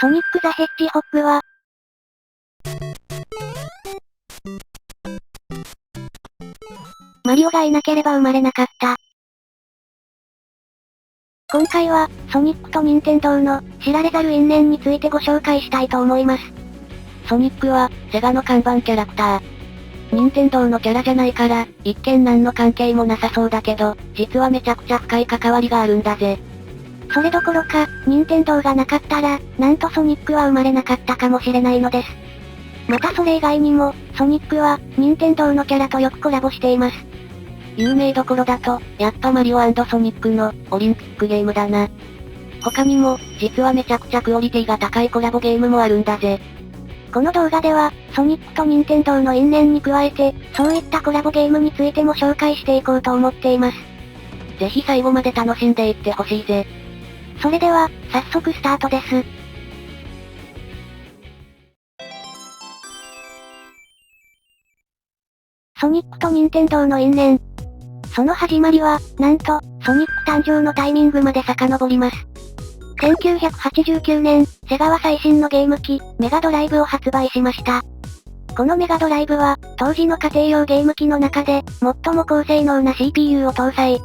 ソニック・ザ・ヘッジホッグは、マリオがいなければ生まれなかった。今回は、ソニックと任天堂の知られざる因縁についてご紹介したいと思います。ソニックは、セガの看板キャラクター。任天堂のキャラじゃないから、一見何の関係もなさそうだけど、実はめちゃくちゃ深い関わりがあるんだぜ。それどころか、任天堂がなかったら、なんとソニックは生まれなかったかもしれないのです。またそれ以外にも、ソニックは、任天堂のキャラとよくコラボしています。有名どころだと、やっぱマリオ&ソニックの、オリンピックゲームだな。他にも、実はめちゃくちゃクオリティが高いコラボゲームもあるんだぜ。この動画では、ソニックと任天堂の因縁に加えて、そういったコラボゲームについても紹介していこうと思っています。ぜひ最後まで楽しんでいってほしいぜ。それでは、早速スタートです。ソニックと任天堂の因縁。その始まりは、なんと、ソニック誕生のタイミングまで遡ります。1989年、セガは最新のゲーム機、メガドライブを発売しました。このメガドライブは、当時の家庭用ゲーム機の中で、最も高性能な CPU を搭載。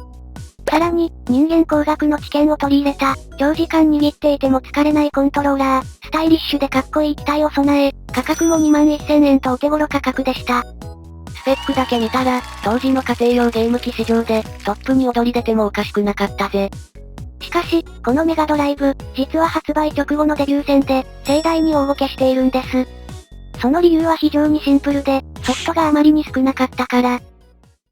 さらに、人間工学の知見を取り入れた、長時間握っていても疲れないコントローラー、スタイリッシュでかっこいい機体を備え、価格も21,000円とお手頃価格でした。スペックだけ見たら、当時の家庭用ゲーム機市場で、トップに躍り出てもおかしくなかったぜ。しかし、このメガドライブ、実は発売直後のデビュー戦で、盛大に大ボケしているんです。その理由は非常にシンプルで、ソフトがあまりに少なかったから。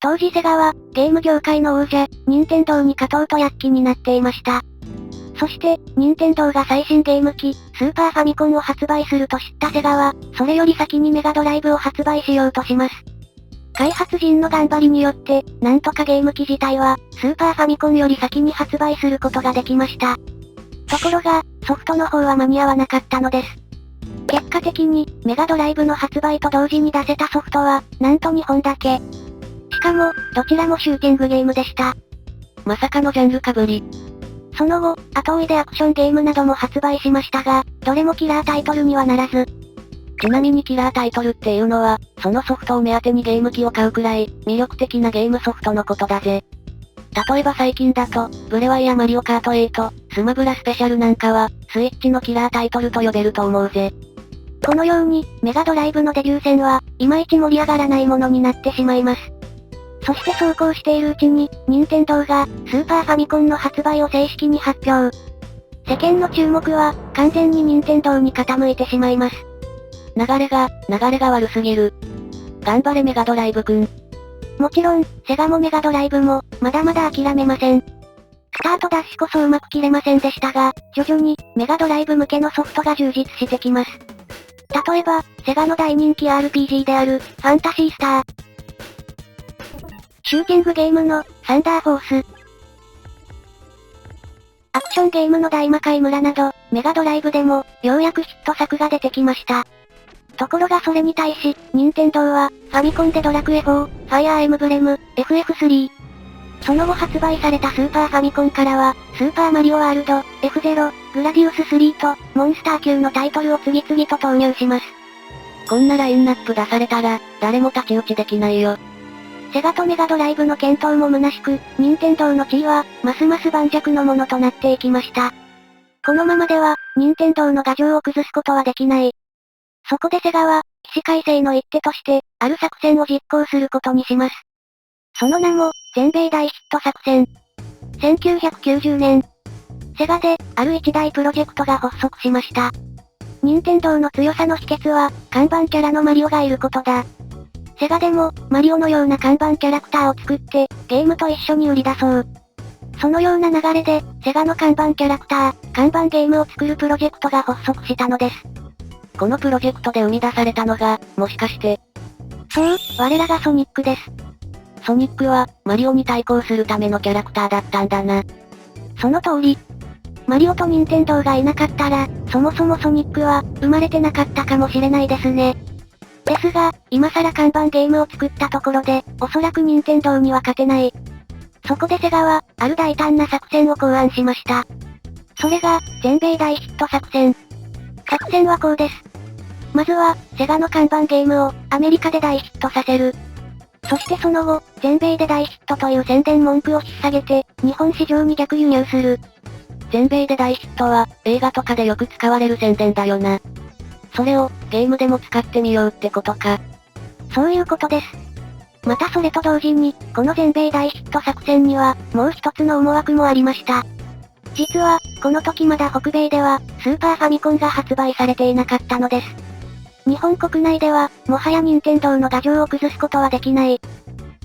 当時セガは、ゲーム業界の王者、任天堂に勝とうと躍起になっていました。そして、任天堂が最新ゲーム機、スーパーファミコンを発売すると知ったセガは、それより先にメガドライブを発売しようとします。開発陣の頑張りによって、なんとかゲーム機自体は、スーパーファミコンより先に発売することができました。ところが、ソフトの方は間に合わなかったのです。結果的に、メガドライブの発売と同時に出せたソフトは、なんと2本だけ。しかも、どちらもシューティングゲームでした。まさかのジャンルかぶり。その後、後追いでアクションゲームなども発売しましたが、どれもキラータイトルにはならず。ちなみにキラータイトルっていうのは、そのソフトを目当てにゲーム機を買うくらい、魅力的なゲームソフトのことだぜ。例えば最近だと、ブレワイやマリオカート8、スマブラスペシャルなんかは、スイッチのキラータイトルと呼べると思うぜ。このように、メガドライブのデビュー戦は、いまいち盛り上がらないものになってしまいます。そしてそうこうしているうちに、任天堂が、スーパーファミコンの発売を正式に発表。世間の注目は、完全に任天堂に傾いてしまいます。流れが悪すぎる。頑張れメガドライブくん。もちろん、セガもメガドライブも、まだまだ諦めません。スタートダッシュこそうまく切れませんでしたが、徐々に、メガドライブ向けのソフトが充実してきます。例えば、セガの大人気 RPG である、ファンタシースター。シューティングゲームの、サンダーフォース。アクションゲームの大魔界村など、メガドライブでも、ようやくヒット作が出てきました。ところがそれに対し、任天堂は、ファミコンでドラクエ4、ファイアーエムブレム、FF3。その後発売されたスーパーファミコンからは、スーパーマリオワールド、F0、グラディウス3と、モンスター級のタイトルを次々と投入します。こんなラインナップ出されたら、誰も太刀打ちできないよ。セガとメガドライブの健闘も虚しく、任天堂の地位は、ますます盤石のものとなっていきました。このままでは、任天堂の牙城を崩すことはできない。そこでセガは、起死回生の一手として、ある作戦を実行することにします。その名も、全米大ヒット作戦。1990年、セガで、ある一大プロジェクトが発足しました。任天堂の強さの秘訣は、看板キャラのマリオがいることだ。セガでも、マリオのような看板キャラクターを作って、ゲームと一緒に売り出そう。そのような流れで、セガの看板キャラクター、看板ゲームを作るプロジェクトが発足したのです。このプロジェクトで生み出されたのが、もしかして。そう、我らがソニックです。ソニックは、マリオに対抗するためのキャラクターだったんだな。その通り。マリオと任天堂がいなかったら、そもそもソニックは、生まれてなかったかもしれないですね。ですが、今更看板ゲームを作ったところで、おそらく任天堂には勝てない。そこでセガは、ある大胆な作戦を考案しました。それが、全米大ヒット作戦。作戦はこうです。まずは、セガの看板ゲームを、アメリカで大ヒットさせる。そしてその後、全米で大ヒットという宣伝文句を引っ提げて、日本市場に逆輸入する。全米で大ヒットは、映画とかでよく使われる宣伝だよな。それを、ゲームでも使ってみようってことか。そういうことです。またそれと同時に、この全米大ヒット作戦には、もう一つの思惑もありました。実は、この時まだ北米では、スーパーファミコンが発売されていなかったのです。日本国内では、もはや任天堂の牙城を崩すことはできない。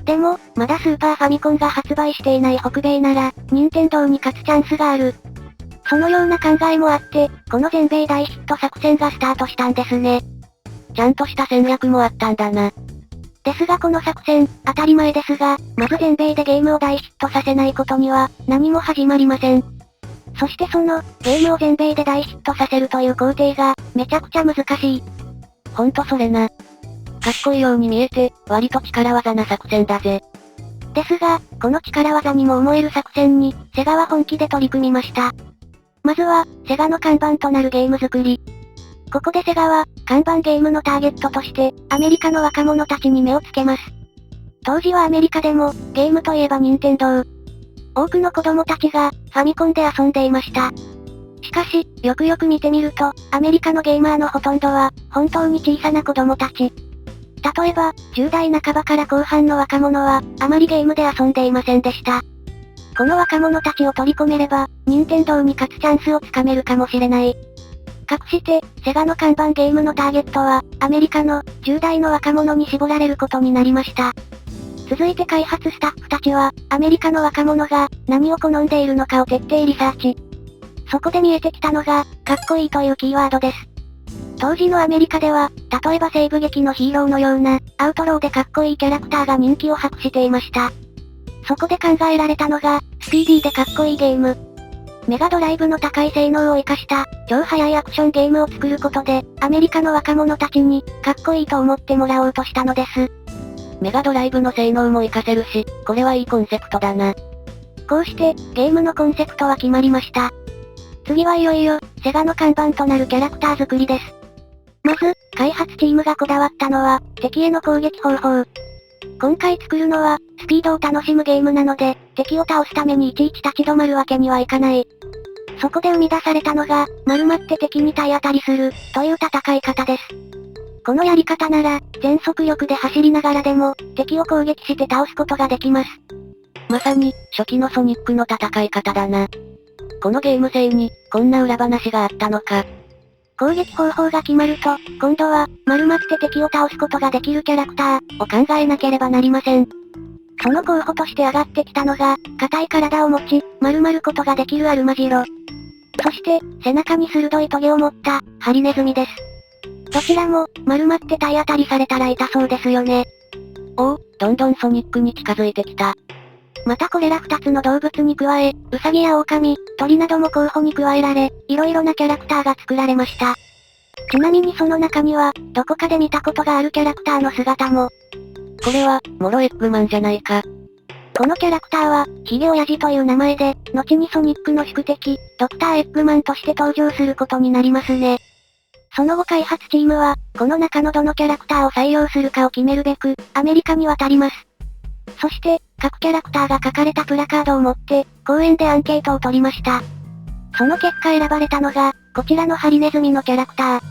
でも、まだスーパーファミコンが発売していない北米なら、任天堂に勝つチャンスがある。そのような考えもあって、この全米大ヒット作戦がスタートしたんですね。ちゃんとした戦略もあったんだな。ですがこの作戦、当たり前ですが、まず全米でゲームを大ヒットさせないことには、何も始まりません。そしてその、ゲームを全米で大ヒットさせるという工程が、めちゃくちゃ難しい。ほんとそれな。かっこいいように見えて、割と力技な作戦だぜ。ですが、この力技にも思える作戦に、セガは本気で取り組みました。まずは、セガの看板となるゲーム作り。ここでセガは、看板ゲームのターゲットとして、アメリカの若者たちに目をつけます。当時はアメリカでも、ゲームといえば任天堂。多くの子供たちが、ファミコンで遊んでいました。しかし、よくよく見てみると、アメリカのゲーマーのほとんどは、本当に小さな子供たち。例えば、10代半ばから後半の若者は、あまりゲームで遊んでいませんでした。この若者たちを取り込めれば、任天堂に勝つチャンスをつかめるかもしれない。かくして、セガの看板ゲームのターゲットは、アメリカの10代の若者に絞られることになりました。続いて開発スタッフたちは、アメリカの若者が何を好んでいるのかを徹底リサーチ。そこで見えてきたのが、かっこいいというキーワードです。当時のアメリカでは、例えば西部劇のヒーローのような、アウトローでかっこいいキャラクターが人気を博していました。そこで考えられたのが、スピーディーでかっこいいゲーム。メガドライブの高い性能を活かした、超速いアクションゲームを作ることで、アメリカの若者たちに、かっこいいと思ってもらおうとしたのです。メガドライブの性能も活かせるし、これはいいコンセプトだな。こうして、ゲームのコンセプトは決まりました。次はいよいよ、セガの看板となるキャラクター作りです。まず、開発チームがこだわったのは、敵への攻撃方法。今回作るのは、スピードを楽しむゲームなので、敵を倒すためにいちいち立ち止まるわけにはいかない。そこで生み出されたのが、丸まって敵に体当たりする、という戦い方です。このやり方なら、全速力で走りながらでも、敵を攻撃して倒すことができます。まさに、初期のソニックの戦い方だな。このゲーム性に、こんな裏話があったのか。攻撃方法が決まると、今度は、丸まって敵を倒すことができるキャラクター、を考えなければなりません。その候補として上がってきたのが、硬い体を持ち、丸まることができるアルマジロ。そして、背中に鋭いトゲを持った、ハリネズミです。どちらも、丸まって体当たりされたら痛そうですよね。おお、どんどんソニックに近づいてきた。またこれら2つの動物に加え、ウサギやオオカミ、鳥なども候補に加えられ、色々なキャラクターが作られました。ちなみにその中には、どこかで見たことがあるキャラクターの姿も。これは、モロエッグマンじゃないか。このキャラクターは、ヒゲオヤジという名前で、後にソニックの宿敵、ドクターエッグマンとして登場することになりますね。その後開発チームは、この中のどのキャラクターを採用するかを決めるべく、アメリカに渡ります。そして、各キャラクターが書かれたプラカードを持って、公園でアンケートを取りました。その結果選ばれたのが、こちらのハリネズミのキャラクター。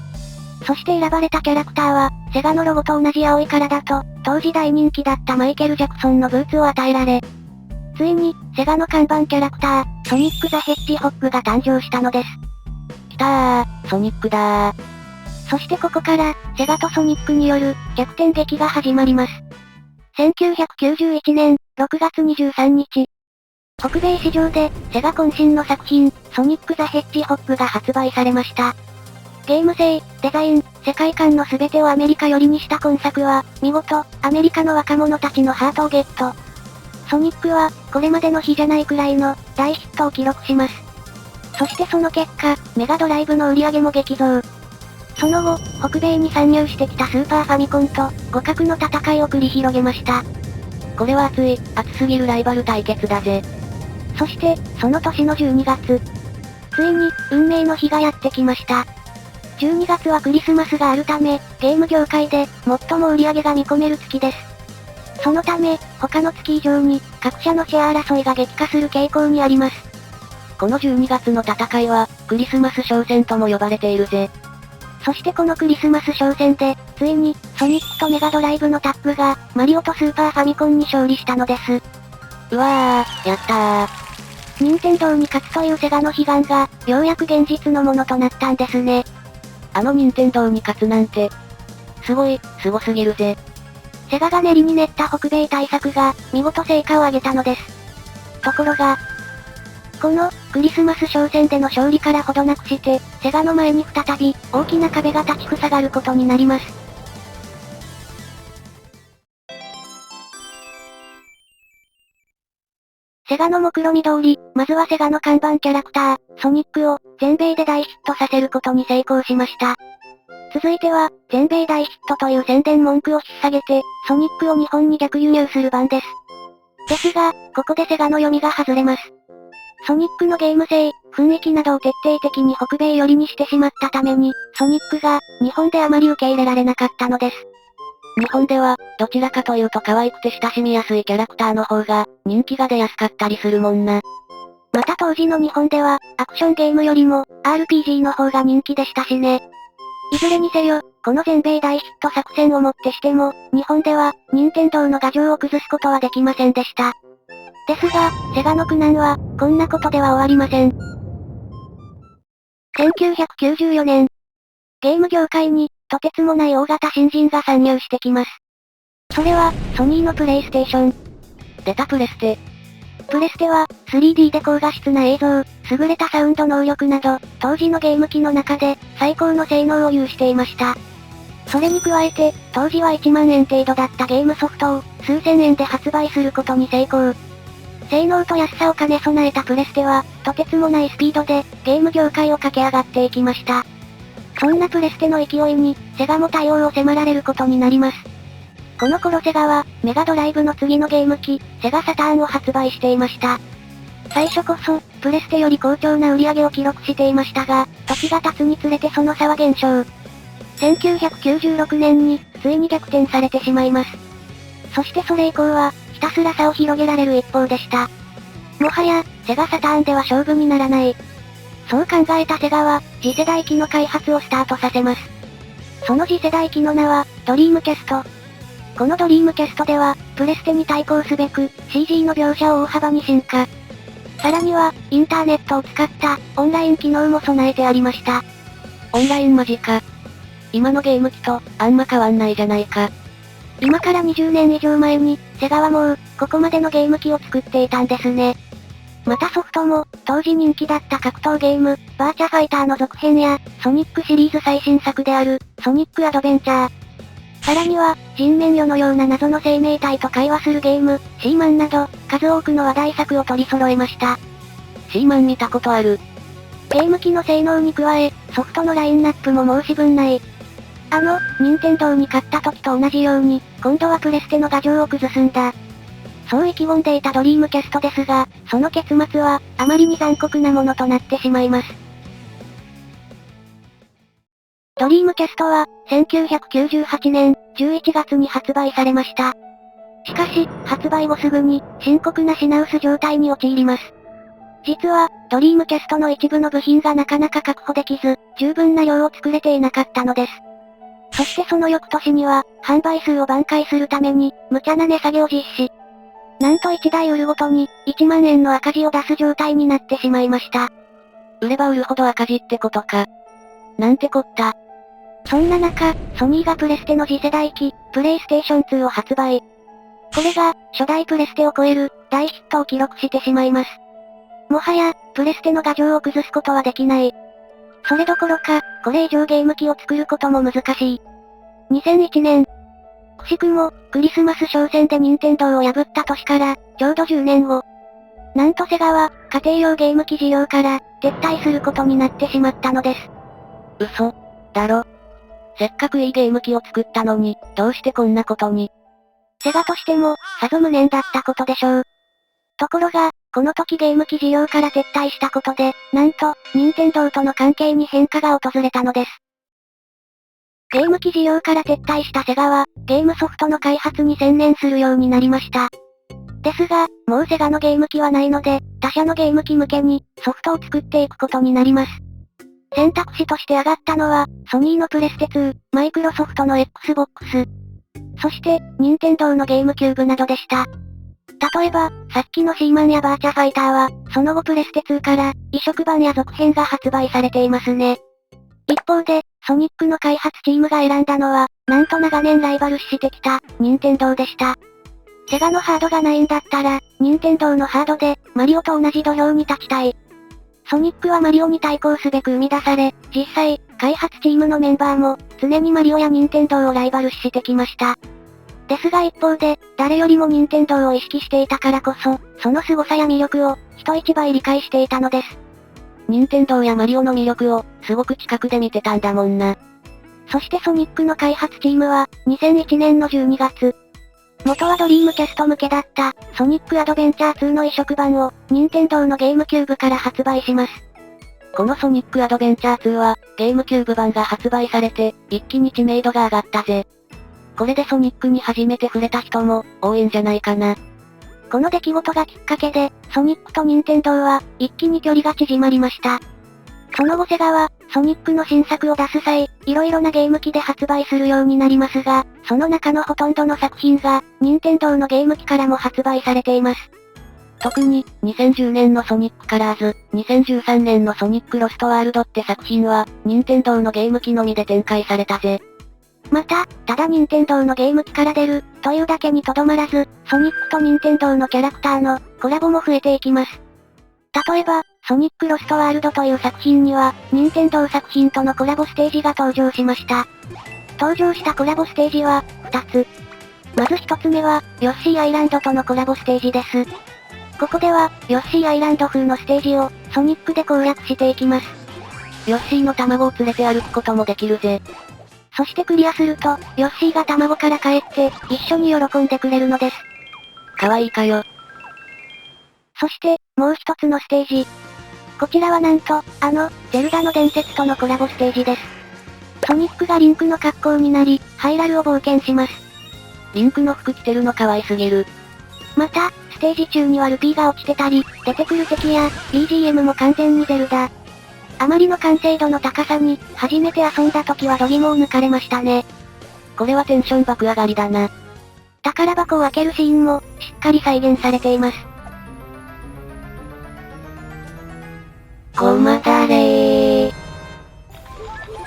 そして選ばれたキャラクターは、セガのロゴと同じ青い体と、当時大人気だったマイケル・ジャクソンのブーツを与えられ、ついに、セガの看板キャラクター、ソニック・ザ・ヘッジホッグが誕生したのです。きたー、ソニックだー。そしてここから、セガとソニックによる、逆転劇が始まります。1991年、6月23日。北米市場で、セガ渾身の作品、ソニック・ザ・ヘッジホッグが発売されました。ゲーム性、デザイン、世界観の全てをアメリカ寄りにした今作は、見事、アメリカの若者たちのハートをゲット。ソニックは、これまでの比じゃないくらいの、大ヒットを記録します。そしてその結果、メガドライブの売り上げも激増。その後、北米に参入してきたスーパーファミコンと、互角の戦いを繰り広げました。これは熱すぎるライバル対決だぜ。そして、その年の12月。ついに、運命の日がやってきました。12月はクリスマスがあるため、ゲーム業界で最も売り上げが見込める月です。そのため、他の月以上に、各社のシェア争いが激化する傾向にあります。この12月の戦いは、クリスマス商戦とも呼ばれているぜ。そしてこのクリスマス商戦で、ついに、ソニックとメガドライブのタッグが、マリオとスーパーファミコンに勝利したのです。うわー、やったー。任天堂に勝つというセガの悲願が、ようやく現実のものとなったんですね。任天堂に勝つなんて。すごすぎるぜ。セガが練りに練った北米対策が、見事成果を上げたのです。ところが、この、クリスマス商戦での勝利からほどなくして、セガの前に再び、大きな壁が立ち塞がることになります。セガの目論見通り、まずはセガの看板キャラクター、ソニックを、全米で大ヒットさせることに成功しました。続いては、全米大ヒットという宣伝文句を引っ提げて、ソニックを日本に逆輸入する番です。ですが、ここでセガの読みが外れます。ソニックのゲーム性、雰囲気などを徹底的に北米寄りにしてしまったために、ソニックが、日本であまり受け入れられなかったのです。日本では、どちらかというと可愛くて親しみやすいキャラクターの方が、人気が出やすかったりするもんな。また当時の日本では、アクションゲームよりも、RPG の方が人気でしたしね。いずれにせよ、この全米大ヒット作戦をもってしても、日本では、任天堂の牙城を崩すことはできませんでした。ですが、セガの苦難は、こんなことでは終わりません。1994年、ゲーム業界に、とてつもない大型新人が参入してきます。それは、ソニーのプレイステーション。出たプレステ。プレステは、3D で高画質な映像、優れたサウンド能力など、当時のゲーム機の中で、最高の性能を有していました。それに加えて、当時は1万円程度だったゲームソフトを、数千円で発売することに成功。性能と安さを兼ね備えたプレステは、とてつもないスピードで、ゲーム業界を駆け上がっていきました。そんなプレステの勢いに、セガも対応を迫られることになります。この頃セガは、メガドライブの次のゲーム機、セガサターンを発売していました。最初こそ、プレステより好調な売り上げを記録していましたが、時が経つにつれてその差は減少。1996年に、ついに逆転されてしまいます。そしてそれ以降は、ひたすら差を広げられる一方でした。もはや、セガサターンでは勝負にならない。そう考えたセガは、次世代機の開発をスタートさせます。その次世代機の名は、ドリームキャスト。このドリームキャストでは、プレステに対抗すべく、CG の描写を大幅に進化。さらには、インターネットを使った、オンライン機能も備えてありました。オンラインマジか。今のゲーム機と、あんま変わんないじゃないか。今から20年以上前に、セガはもう、ここまでのゲーム機を作っていたんですね。またソフトも、当時人気だった格闘ゲーム、バーチャファイターの続編や、ソニックシリーズ最新作である、ソニックアドベンチャー。さらには、人面魚のような謎の生命体と会話するゲーム、シーマンなど、数多くの話題作を取り揃えました。シーマン見たことある。ゲーム機の性能に加え、ソフトのラインナップも申し分ない。任天堂に勝った時と同じように、今度はプレステの牙城を崩すんだ。そう意気込んでいたドリームキャストですが、その結末は、あまりに残酷なものとなってしまいます。ドリームキャストは、1998年11月に発売されました。しかし、発売後すぐに、深刻な品薄状態に陥ります。実は、ドリームキャストの一部の部品がなかなか確保できず、十分な量を作れていなかったのです。そしてその翌年には、販売数を挽回するために、無茶な値下げを実施。なんと1台売るごとに、1万円の赤字を出す状態になってしまいました。売れば売るほど赤字ってことか。なんてこった。そんな中、ソニーがプレステの次世代機、プレイステーション2を発売。これが、初代プレステを超える、大ヒットを記録してしまいます。もはや、プレステの牙城を崩すことはできない。それどころか、これ以上ゲーム機を作ることも難しい。2001年。くしくも、クリスマス商戦で任天堂を破った年から、ちょうど10年後。なんとセガは、家庭用ゲーム機事業から、撤退することになってしまったのです。嘘だろ。せっかくいいゲーム機を作ったのに、どうしてこんなことに。セガとしても、さぞ無念だったことでしょう。ところが、この時ゲーム機事業から撤退したことで、なんと、任天堂との関係に変化が訪れたのです。ゲーム機事業から撤退したセガは、ゲームソフトの開発に専念するようになりました。ですが、もうセガのゲーム機はないので、他社のゲーム機向けに、ソフトを作っていくことになります。選択肢として挙がったのは、ソニーのプレステ2、マイクロソフトの Xbox、そして、任天堂のゲームキューブなどでした。例えば、さっきのシーマンやバーチャファイターは、その後プレステ2から、移植版や続編が発売されていますね。一方で、ソニックの開発チームが選んだのは、なんと長年ライバル視してきた、任天堂でした。セガのハードがないんだったら、任天堂のハードで、マリオと同じ土俵に立ちたい。ソニックはマリオに対抗すべく生み出され、実際、開発チームのメンバーも、常にマリオや任天堂をライバル視してきました。ですが一方で、誰よりも任天堂を意識していたからこそ、その凄さや魅力を、人一倍理解していたのです。任天堂やマリオの魅力を、すごく近くで見てたんだもんな。そしてソニックの開発チームは、2001年の12月。元はドリームキャスト向けだった、ソニックアドベンチャー2の移植版を、任天堂のゲームキューブから発売します。このソニックアドベンチャー2は、ゲームキューブ版が発売されて、一気に知名度が上がったぜ。これでソニックに初めて触れた人も、多いんじゃないかな。この出来事がきっかけで、ソニックと任天堂は、一気に距離が縮まりました。その後セガは、ソニックの新作を出す際、色々なゲーム機で発売するようになりますが、その中のほとんどの作品が、任天堂のゲーム機からも発売されています。特に、2010年のソニックカラーズ、2013年のソニックロストワールドって作品は、任天堂のゲーム機のみで展開されたぜ。また、ただ任天堂のゲーム機から出る、というだけにとどまらず、ソニックと任天堂のキャラクターの、コラボも増えていきます。例えば、ソニックロストワールドという作品には、任天堂作品とのコラボステージが登場しました。登場したコラボステージは、2つ。まず1つ目は、ヨッシーアイランドとのコラボステージです。ここでは、ヨッシーアイランド風のステージを、ソニックで攻略していきます。ヨッシーの卵を連れて歩くこともできるぜ。そしてクリアすると、ヨッシーが卵から帰って、一緒に喜んでくれるのです。かわいいかよ。そして、もう一つのステージ。こちらはなんと、ゼルダの伝説とのコラボステージです。ソニックがリンクの格好になり、ハイラルを冒険します。リンクの服着てるの可愛すぎる。また、ステージ中にはルピーが落ちてたり、出てくる敵や、BGM も完全にゼルダ。あまりの完成度の高さに、初めて遊んだ時は度肝を抜かれましたね。これはテンション爆上がりだな。宝箱を開けるシーンも、しっかり再現されています。ごまだれー。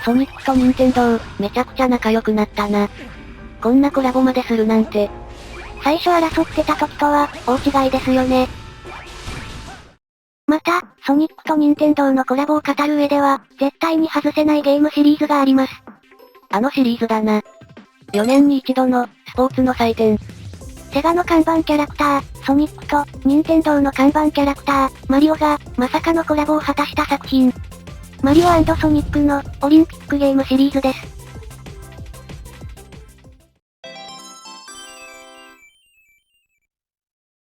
ソニックと任天堂、めちゃくちゃ仲良くなったな。こんなコラボまでするなんて。最初争ってた時とは、大違いですよね。また、ソニックと任天堂のコラボを語る上では、絶対に外せないゲームシリーズがあります。あのシリーズだな。4年に一度の、スポーツの祭典。セガの看板キャラクター、ソニックと、任天堂の看板キャラクター、マリオが、まさかのコラボを果たした作品。マリオ&ソニックの、オリンピックゲームシリーズです。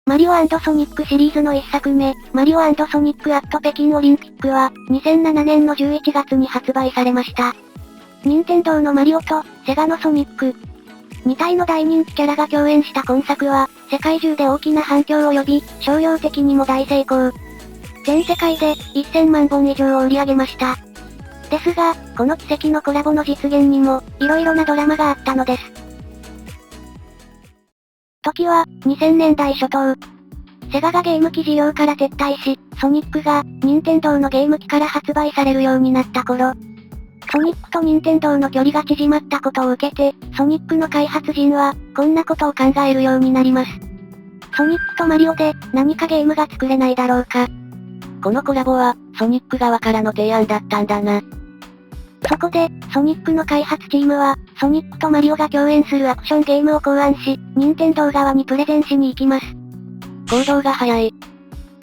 マリオ&ソニックシリーズの1作目、マリオ&ソニック@北京オリンピックは、2007年の11月に発売されました。任天堂のマリオと、セガのソニック。2体の大人気キャラが共演した今作は、世界中で大きな反響を呼び、商業的にも大成功。全世界で、1000万本以上を売り上げました。ですが、この奇跡のコラボの実現にも、色々なドラマがあったのです。時は、2000年代初頭。セガがゲーム機事業から撤退し、ソニックが、任天堂のゲーム機から発売されるようになった頃。ソニックと任天堂の距離が縮まったことを受けて、ソニックの開発陣は、こんなことを考えるようになります。ソニックとマリオで、何かゲームが作れないだろうか。このコラボは、ソニック側からの提案だったんだな。そこで、ソニックの開発チームは、ソニックとマリオが共演するアクションゲームを考案し、任天堂側にプレゼンしに行きます。行動が早い。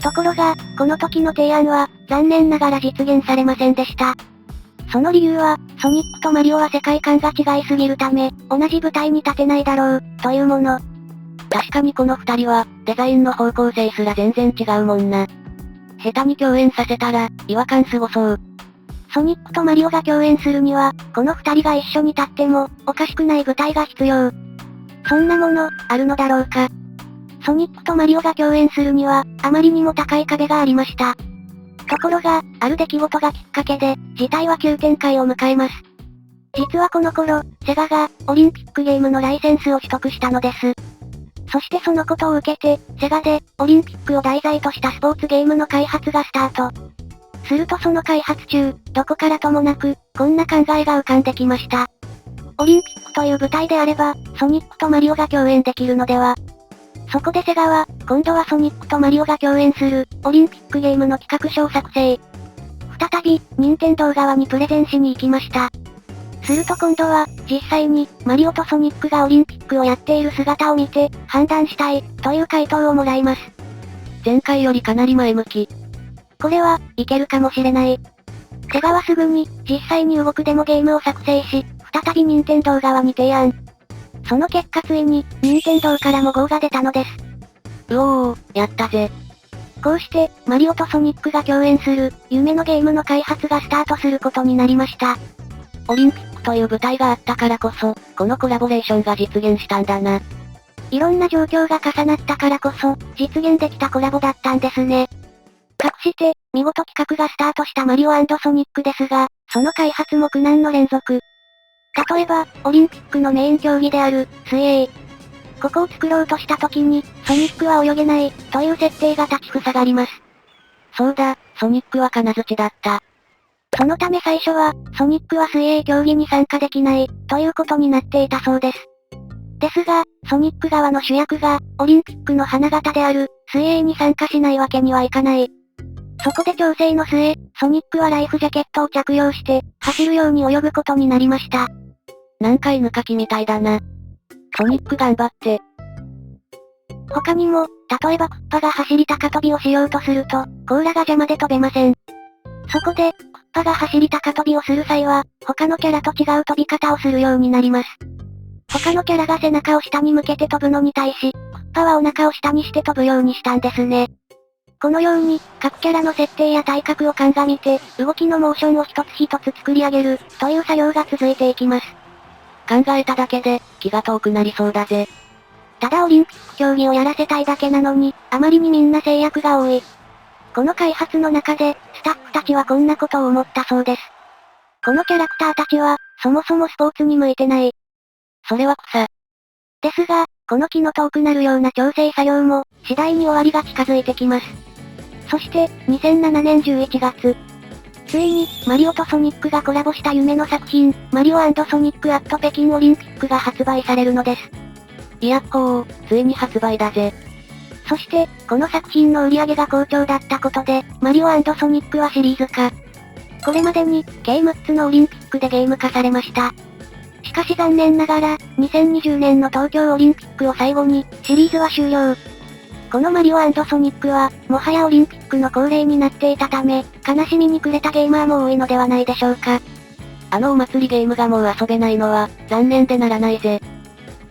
ところが、この時の提案は、残念ながら実現されませんでした。その理由は、ソニックとマリオは世界観が違いすぎるため、同じ舞台に立てないだろう、というもの。確かにこの二人は、デザインの方向性すら全然違うもんな。下手に共演させたら、違和感すごそう。ソニックとマリオが共演するには、この二人が一緒に立っても、おかしくない舞台が必要。そんなもの、あるのだろうか。ソニックとマリオが共演するには、あまりにも高い壁がありました。ところが、ある出来事がきっかけで、事態は急展開を迎えます。実はこの頃、セガが、オリンピックゲームのライセンスを取得したのです。そしてそのことを受けて、セガで、オリンピックを題材としたスポーツゲームの開発がスタート。するとその開発中、どこからともなく、こんな考えが浮かんできました。オリンピックという舞台であれば、ソニックとマリオが共演できるのでは。そこでセガは、今度はソニックとマリオが共演する、オリンピックゲームの企画書を作成。再び、任天堂側にプレゼンしに行きました。すると今度は、実際に、マリオとソニックがオリンピックをやっている姿を見て、判断したい、という回答をもらいます。前回よりかなり前向き。これは、いけるかもしれない。セガはすぐに、実際に動くデモゲームを作成し、再び任天堂側に提案。その結果ついに、任天堂からも号が出たのです。うおー、やったぜ。こうして、マリオとソニックが共演する、夢のゲームの開発がスタートすることになりました。オリンピックという舞台があったからこそ、このコラボレーションが実現したんだな。いろんな状況が重なったからこそ、実現できたコラボだったんですね。かくして、見事企画がスタートしたマリオ&ソニックですが、その開発も苦難の連続。例えば、オリンピックのメイン競技である、水泳。ここを作ろうとした時に、ソニックは泳げない、という設定が立ちふさがります。そうだ、ソニックは金槌だった。そのため最初は、ソニックは水泳競技に参加できない、ということになっていたそうです。ですが、ソニック側の主役が、オリンピックの花形である、水泳に参加しないわけにはいかない。そこで調整の末、ソニックはライフジャケットを着用して、走るように泳ぐことになりました。なんか犬かきみたいだな。ソニック頑張って。他にも、例えばクッパが走り高跳びをしようとすると、甲羅が邪魔で飛べません。そこで、クッパが走り高跳びをする際は、他のキャラと違う飛び方をするようになります。他のキャラが背中を下に向けて飛ぶのに対し、クッパはお腹を下にして飛ぶようにしたんですね。このように、各キャラの設定や体格を鑑みて、動きのモーションを一つ一つ作り上げる、という作業が続いていきます。考えただけで、気が遠くなりそうだぜ。ただオリンピック競技をやらせたいだけなのに、あまりにみんな制約が多い。この開発の中で、スタッフたちはこんなことを思ったそうです。このキャラクターたちは、そもそもスポーツに向いてない。それは草。ですが、この気の遠くなるような調整作業も、次第に終わりが近づいてきます。そして、2007年11月。ついに、マリオとソニックがコラボした夢の作品、マリオ&ソニックアット北京オリンピックが発売されるのです。いやっほー、ついに発売だぜ。そして、この作品の売り上げが好調だったことで、マリオ&ソニックはシリーズ化。これまでに、計6つのオリンピックでゲーム化されました。しかし残念ながら、2020年の東京オリンピックを最後に、シリーズは終了。このマリオ&ソニックは、もはやオリンピックの恒例になっていたため、悲しみに暮れたゲーマーも多いのではないでしょうか。あのお祭りゲームがもう遊べないのは、残念でならないぜ。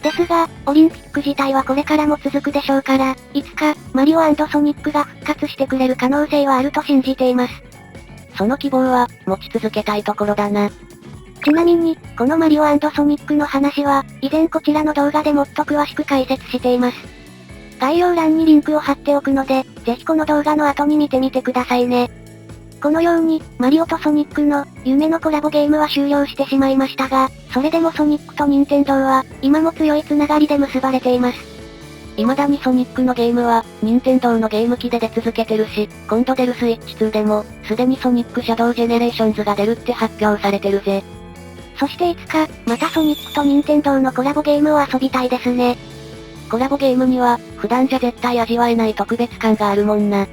ですが、オリンピック自体はこれからも続くでしょうから、いつか、マリオ&ソニックが復活してくれる可能性はあると信じています。その希望は、持ち続けたいところだな。ちなみに、このマリオ&ソニックの話は、以前こちらの動画でもっと詳しく解説しています。概要欄にリンクを貼っておくので、ぜひこの動画の後に見てみてくださいね。このように、マリオとソニックの、夢のコラボゲームは終了してしまいましたが、それでもソニックと任天堂は、今も強いつながりで結ばれています。未だにソニックのゲームは、任天堂のゲーム機で出続けてるし、今度出るスイッチ2でも、すでにソニックシャドウジェネレーションズが出るって発表されてるぜ。そしていつか、またソニックと任天堂のコラボゲームを遊びたいですね。コラボゲームには、普段じゃ絶対味わえない特別感があるもんな。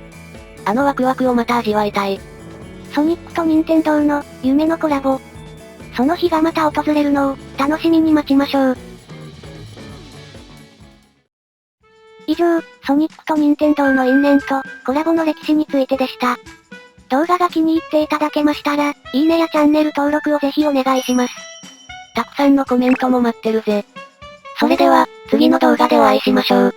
あのワクワクをまた味わいたい。ソニックと任天堂の、夢のコラボ。その日がまた訪れるのを、楽しみに待ちましょう。以上、ソニックと任天堂の因縁と、コラボの歴史についてでした。動画が気に入っていただけましたら、いいねやチャンネル登録をぜひお願いします。たくさんのコメントも待ってるぜ。それでは、次の動画でお会いしましょう。